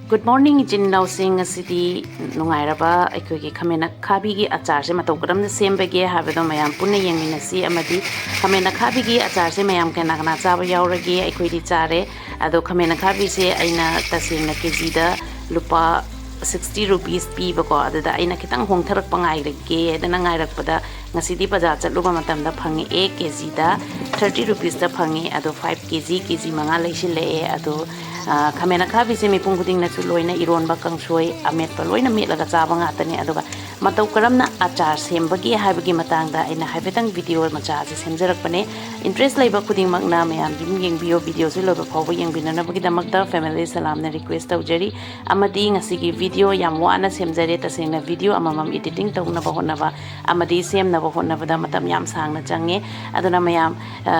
Good morning, Jinao Singh City Nungairaba, Equiki Khamen Akhabige Achar, Matogram the same bege, have it on my Ampuna Yaminasi, Amadi, Khamen Akhabige Achar, Mayam Kanakana Zaba Yauragi, Equity Tare, Ado Khamen Akhabise, Aina Tasina Kizida, Lupa 60 rupees P Bako, the Aina Kitang Hong Tarak Pangai, Gay, the Nangarapada, Nasidi Bazaza, Lubamatam the Pangi, A Kizida, 30 rupees the Pangi, Ado 5 kg, Kizi Mangala Shile, Ado. Khamen Akhabise mipung khuding na chu loina ironba kangsoi ametpa loina metlaga chaba ngatani aduga matau karamna achar sembagi haibagi matangda aina haibetang video macha se semjarakpane interest laiba khuding makna mayam dim yengbiyo video se loba phawa yengbinana bagi damakta family salam na request taujari amadi ngasigi video yam wana semjare tasengna video amamam editing tawna ba honaba amadi semna ba honaba da matam yam sangna change aduna mayam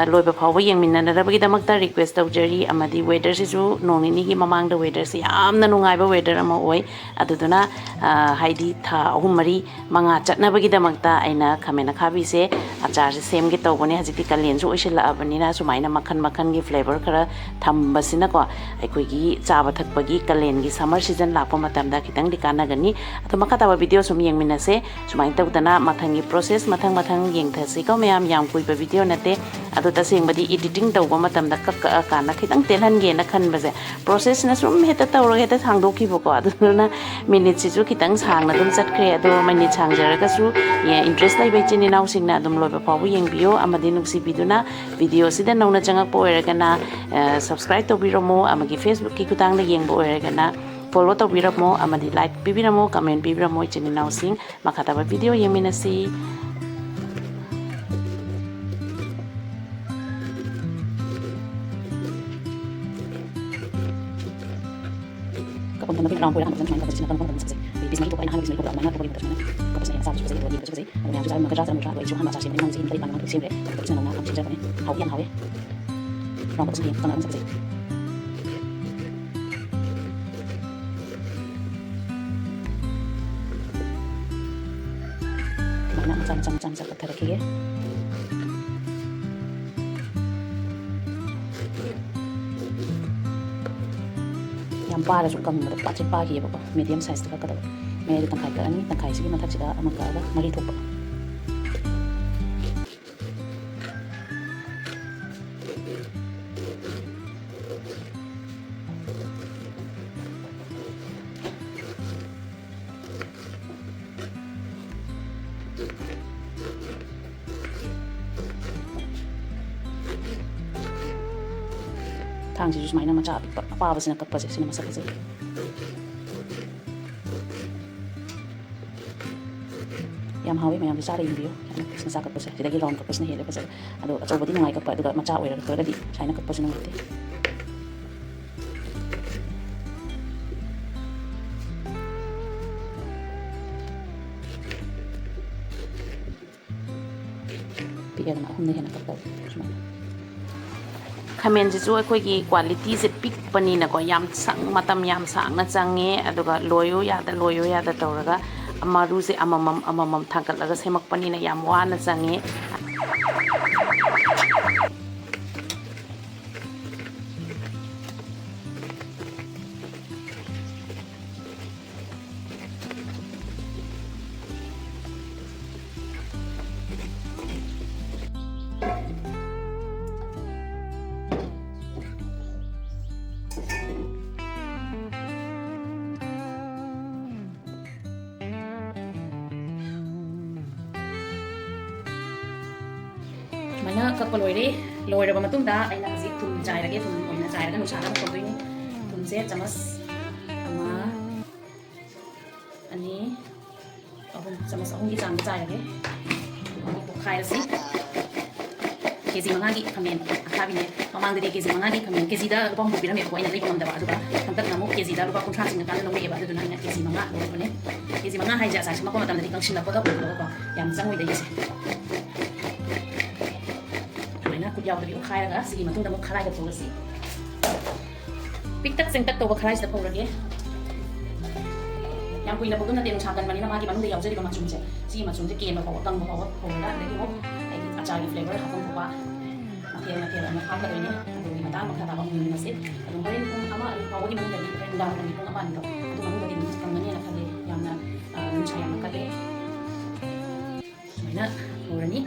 loiba phawa yengminana bagi damakta request taujari amadi weather se ju nonini gi mamang da weather se yamna nungaiba weather ama oi aduduna haidi tha ahumari manga chatna bagi damakta aina Khamen Akhabise achar se sem gi tawbani hajiti kalen ju oisila abanina sumaina makhan makhan gi flavor khara thambasina ko aikoi gi chaba thakpagi kalen gi summer season lakpa matamda kitang dikana gani atu makata ba video sum yengmina se sumain tawdana mathangi process mathang yengthasi ko mayam yam kui ba video nate adu taseng badi editing tawba matamda ka kana kitang telhan ge na khan baje process na sum heta tawro heta thangdoki boko aduna minute si ju kitang sangna dum chatkre adu mani changjara ka su ye interest lai bai chini naw singna dum loiba pawu yengbiyo amadi nuksi biduna video sida nauna changak po eragana subscribe to biromo amagi Facebook ki kutang na yengbo eragana follow to biramo amadi like bibiramo comment bibiramo chini naw sing makata ba video yeminasi kapag naman po lang kapag naman kapag naman kapag bis mali po ay nahanap bis mali po ang mga kapag naman kapag sa sabi kasi wala kasi ang mga sabi magkajasa mo trabaho isuhan masa siyempre nang sin tayo mga siyempre kapag sa nang kapag siyempre hawi ang hawi rong kapag sa tangan sa kasi mana macam sa pagkaraki yang para sukang dapat pagi ya bapak medium size tak kata may tangkai ka ani tangkai sige matak sida amagala mari to pa tangsi jus mainan macam apa sih nak apa sih masa kasi yam hawi mayam disara yung bio sinasakat pa siya didagi round kapos na hila pa siya ado at sobodi nungay ka pa ado macam away ra di siya nakapos na ngati bigyan na akong nahin nakapos Khamen ji jo koi gi quality se pick pani na ko yam sang matam yam sang na change aduga loyo ya da tawraga amaru se amamam thangkat laga semak pani na yam wa na change mana kakpa loiraba matungda aina hajik thum jairage thum oina jairaga nusana kodini thumse chamas ama ani chamas ahum gi chang jairage khairasi KG mangagi Khamen Akhabine mamangdadi KG mangagi Khamen KG da lupa mo pirami ko ina lipon dawa aduga hantak namu KG da lupa kuntra sing kan no meba aduna ina KG manga lo ne KG manga haija sa sima ko matam dadi kang shin da ko da ko yam sang oi da yese na ku yaw da bi khai ga sigi matung da mo khalai da pogasi piktak sing tak to ba khalai da pogage yang kuina pun nanti nungsakan mana nama kita manung dia jadi macam je, si macam je kian bawa tang bawa lah, jadi mau acar flavor hapun bawa, macam nak apa tu ini, aduh di mata macam apa pun nasi, aduh hari ni pun ama bawa di mana jadi, rendah ni pun apa ni tu, aduh manung jadi nungsakan mana nak kali, yang nak nungsa yang nak kali, mana orang ni,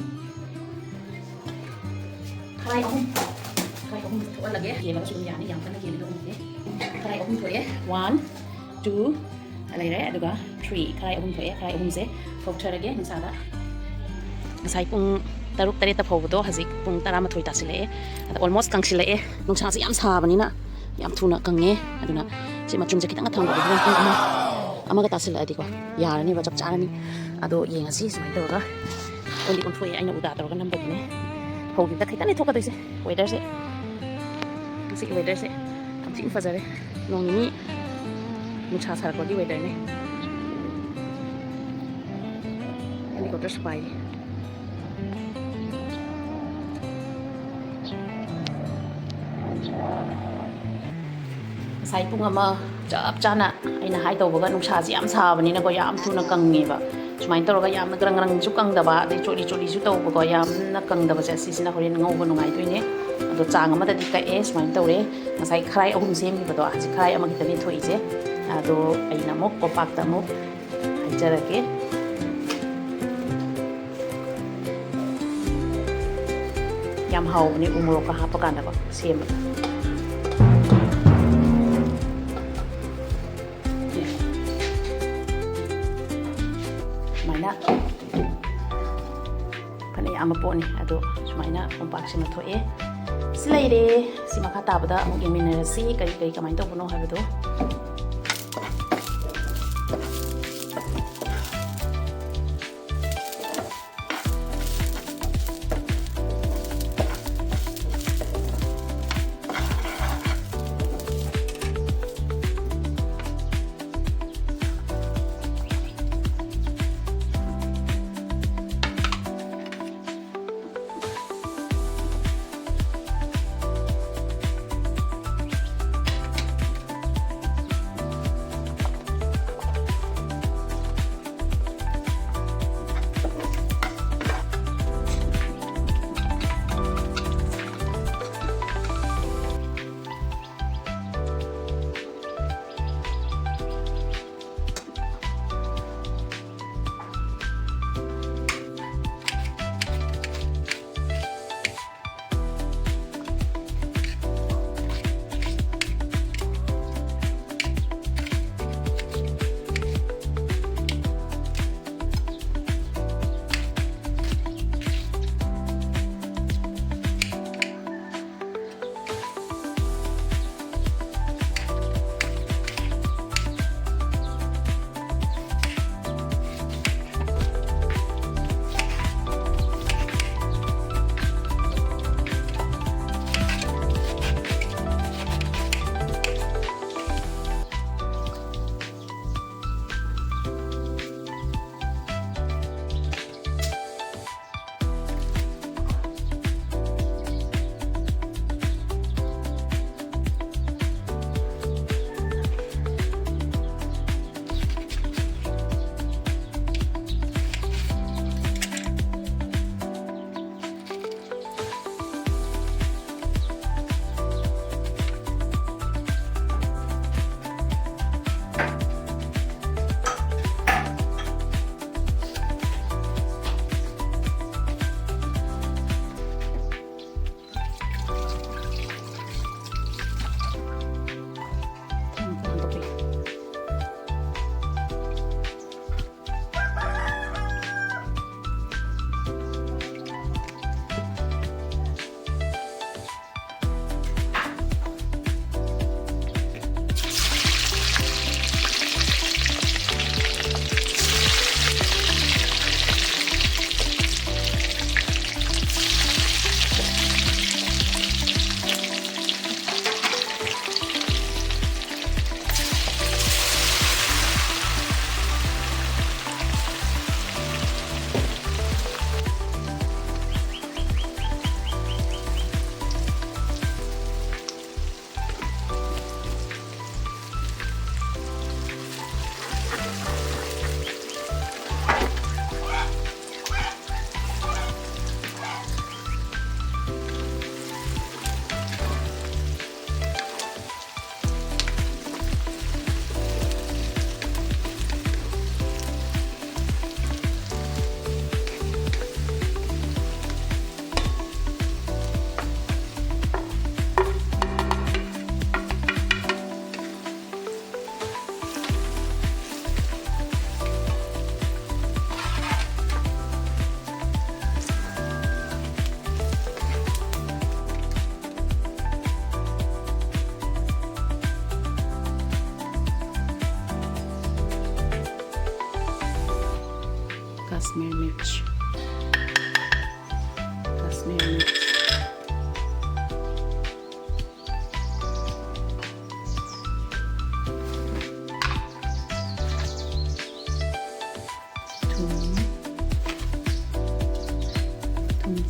kalai om tu lagi, kian bawa suruh yang kan kian itu ni, kalai om tu ya, 1, 2 อะไรได้ดูก็3ใครอุ้มตัวใครอุ้มเซ่พบเธออะไรนี่สาระใส่ปุ่งตาลุกตาเรตาพบตัวหาสิปุ่งตารามาถอยตาสิเล่แต่ almost กังสิเล่นุ่งชาสิยามซาบันนี้นะยามทุนกังเงี้ยดูนะสิมาจุ่มจะคิดตั้งกระทงกับเพื่อนอามาก็ตาสิเล่ดีกว่ายาแล้วนี่ว่าจับจ้าแล้วนี่ดูเองสิสมัยตัวก็คนที่คนถอยไอ้หนูด่าตัวก็ทำแบบนี้พบอยู่แต่ใครตั้งในทุกข์กันด้วยสิเวเดอร์สิเวเดอร์สิทำสิ่งฟ้าใจเลยน้องนี้นุ่งชาสารก็ดีเวเดอร์เนี่ยอันนี้ก็จะสบายใส่ปุ่งมาจับจานะไอ้น่าให้ตัวก็นุ่งชาสียามชาวันนี้นะก็ยามทุนกังเงี้ยแบบสมัยตัวก็ยามกรังจุกังดับะได้โจดีจุดตัวก็ยามนักกังดับะเจสิสินะคนนี้งงคนนุ่งไงตัวนี้ตัวจางมาแต่ดีกับสมัยตัวเลยใส่ใครเอาหุ่นเสียมกี่ตัวอาจจะใครเอามากินแต่เบี้ยถอยเจ้do ay namok o pakta mo ay jarake yam hau ni umuro ka hapakan ba siem maina panay ama po ni ado sumaina umpak si mathoe silai re si makata bada mo iminera si kay kamay to puno habado Kashmir mirch. Kashmir mirch.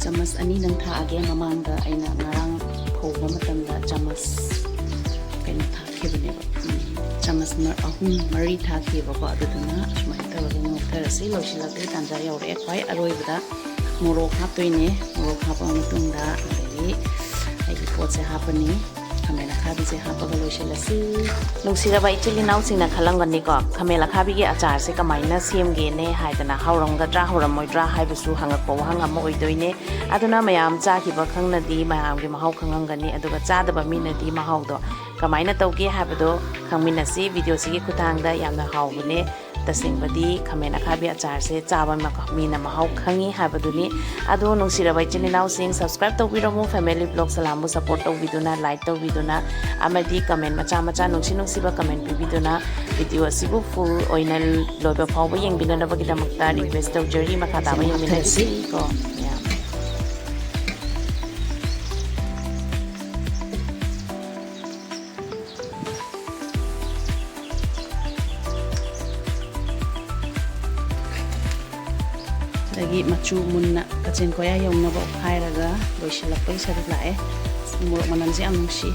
Chamas ani nang thaage mamangda aina ngarang phouba matamda chamas kaino thakibane ba chamas ahum mari thakeba ko aduna sumai tawage no tharasi losilate tanja yaure kwai aroibada morok haptoine morok hapa matungda adagi ai pot se hapani Khamen Akhabige hapaga loisilasi nungsiraba ichili nausingna khalangani ko Khamen Akhabige achar se kamaina semge ne haidana hauramgadra haurammoidra haibusu hangakpo hangam oidoine aduna mayam chahiba khangnadi mayamgi mahau khangangani aduga chadaba minadi mahaudo kamaina tauge habado khangminasi video sigi khutangda yamna haubune tasingbadi Khamen Akhabige achar se chaba mina mahau khangi habaduni adu nungsiraba ichili nausing subscribe tawbiramu family blog salamu support tawbiduna like tawbiduna amadi comment macha macha nungsiba comment bibiduna video asibu full oina loba phawba yengbinana bagidamukta request tawjari makha tama yengminasi ko lagi machu munna kacen koya yongna ba khairaga loisilakpai saruk lae murok mananji amungsi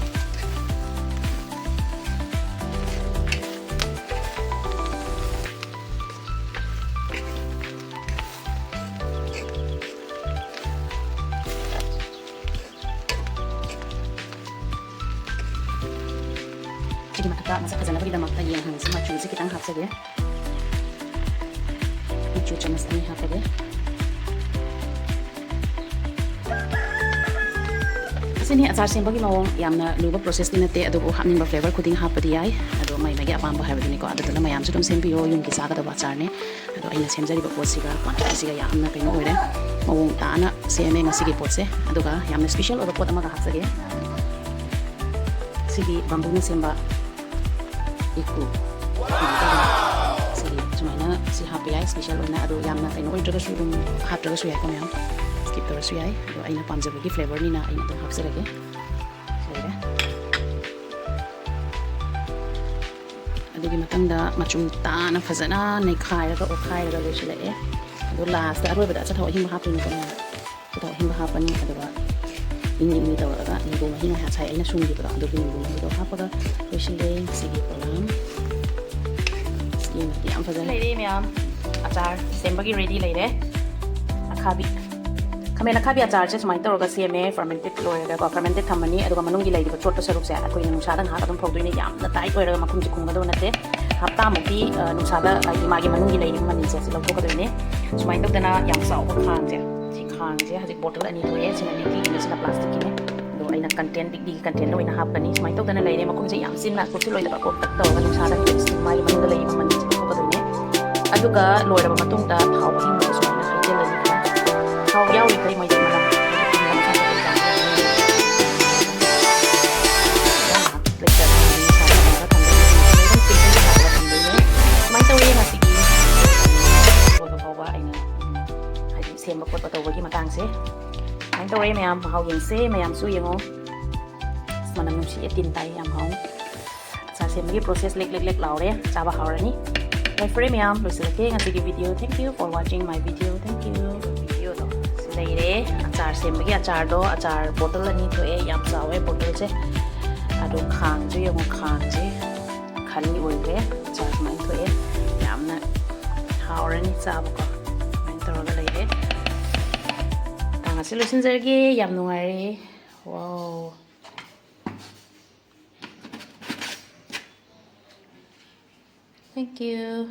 jadi mata masak fazana bagidamukta yang hangsi machu se kitang hapsage machu chamas ani hapage sini achar sembagi mawong yamna luba process ni nate adu hapning ba flavor khuding hapadi ai adu mai magi apam ba habaduni ko adu tuna mayam sudum sembiyo yung ki saga da ba achar ne adu aina semjari ba pot siga quantity siga yamna kaino oire mawong ta na seme ngasi ki pot se adu ga yamna special oda pot amaga hapsage sigi bambu na semba iku sigi sumaina si happy ai special oina adu yamna kaino oire ga sudum haptra ga suya ko mayam skip terus ya ado aina pamjabagi flavor ni na aina to hapsarage sore adugi matangda machum ta na fazana nei khairaga o khairaga loisile ado last da aroi bada chathaw himba hapni ko na chathaw himba hapani aduga inging ni tawraga ni go mahinga ha chai aina sunggi bada ado ni go ni do hapaga loisile sigi program sigi ni am fazana leire myam achar sembagi ready leire akhabi Khamen Akhabige achar se sumai tawraga seme fermented loiraga ko fermented thamani aduga manungi leidiba chotto saruk se akoi nungsada ngha adum phogdoine yamna tai koiraga makhum ji khungado nate hapta mukti nungsada ai magi manungi leidiba mani se lautokadoine sumai tawdana yam saw khang se si khang se haji bottle ani thoye sina ni ki sina plastic ki ne do aina content big content loina hapkani sumai tawdana leire makhum je yam sinna kurti loida ko tak tawga nungsada ki magi manunga leidiba mani se lautokadoine aduga loiraba matungda thau hingba sumai na hajelani thau yawi kai mai malam xem bọc bọc tàu với cái mặt tang xe anh tàu em em hậu hiện xe mà em suy không mà nằm sẽ tin tay em không sa xem cái process lek lao đấy sa ba hậu rồi nhỉ my friend em rồi sẽ cái ngay video thank you for watching my video thank you video đó đây đấy achar xem cái achar đó achar bottle là như thế em sao ấy bottle chứ đồ khang chứ em khang chứ khăn như vậy đấy achar mà như thế em nè hậu rồi nhỉ sa bọc anh tàu cái này đấy solution zargi yam nungari wow thank you